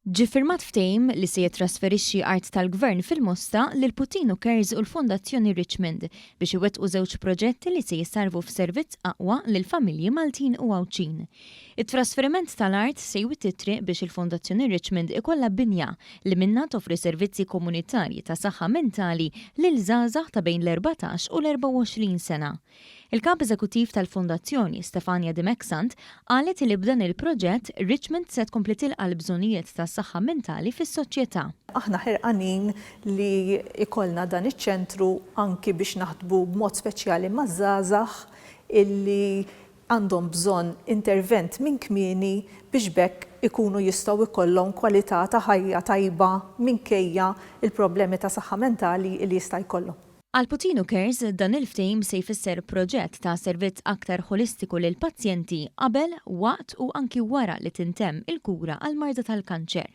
Ġie firmat ftehim li se jitrasferixxi art tal-Gvern fil-Mosta lil Putino Cares u l-Fondazzjoni Richmond biex iwettqu żewġ proġetti li se jissarfu f'servizz aqwa lil familji Maltin u Għawċin. It-trasferiment tal-art se jwitt it-triq biex il-Fondazzjoni Richmond ikollha binja li minnha toffri servizzi komunitarji ta' saħħa mentali lil żgħażagħ ta' bejn l-14 u l-24 sena. Il-kap eżekuttiv tal-Fondazzjoni, Stefania De Mexant, qalet li b'dan il-proġett Richmond se tkompli tilqa' l-bżonnijiet tas-saħħa mentali fis-soċjetà. Aħna ħerqanin li ikollna dan iċ-ċentru anki biex naħdmu b'mod speċjali maż-żgħażagħ illi għandhom bżonn intervent minn kmieni biex bekk ikunu jistgħu jkollhom kwalità ta' ħajja tajba minkejja il-problemi ta' saħħa mentali li jista' jkollhom. Għal Putino Cares dan il-ftehim se jfisser proġett ta' servizz aktar holistiku lil pazjenti qabel, waqt u anki wara li tintemm il-kura għal marda tal-kanċer.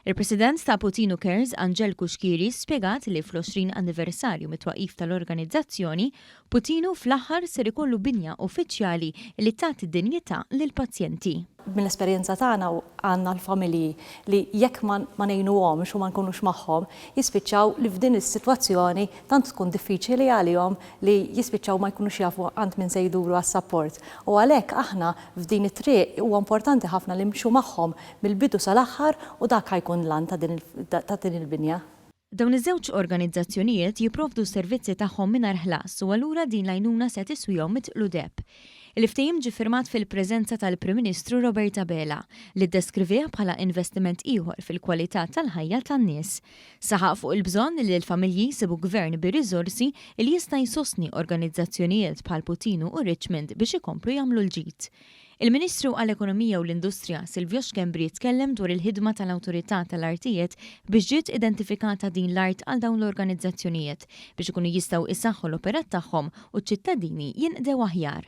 Il-President ta' Putino Cares, Angel Kuxkiri, spjegat li fl-20 anniversarju mit-twaqif tal-organizzazzjoni, Putino fl-aħħar ser ikollu binja uffiċjali li tagħti dinjità lil pazjenti. Mill-esperjenza tagħna għandna l-familji li jekk ma ngħinuhomx u ma nkunux magħhom jispiċċaw li f'din is-sitwazzjoni tant tkun diffiċili għalihom li jispiċċaw ma jkunux jafu għand min se jduru għas-support. U għalhekk aħna f'din it-triq huwa importanti ħafna li nimxu magħhom mill-bidu sal-aħħar u dak ħajkun lan ta' din il-binja. Dawn iż-żewġ organizzazzjonijiet jipprovdu s-servizzi tagħhom mingħajr ħlas u allura din l-għajnuna se tiswihom mitqlu deb. Il-ftehim ġie firmat fil-preżenza tal-Prim Ministru Roberta Bela li ddeskrivih bħala investiment ieħor fil-kwalità tal-ħajja tan-nies. Saħaq fuq il-bżonn li l-familji jsibu gvern bir-riżorsi li jista' jsostni organizzazzjonijiet bħal Putino u Richmond biex ikomplu jagħmlu l-ġid. Il-Ministru għall-Ekonomija u l-Industrija Silvio Xkembri tkellem dwar il-ħidma tal-Awtorità tal-Artijiet biex ġiet identifikata din l-art għal dawn l-organizzazzjonijiet biex ikunu jistgħu jsaħħu l-operat tagħhom u ċ-ċittadini jinqdew aħjar.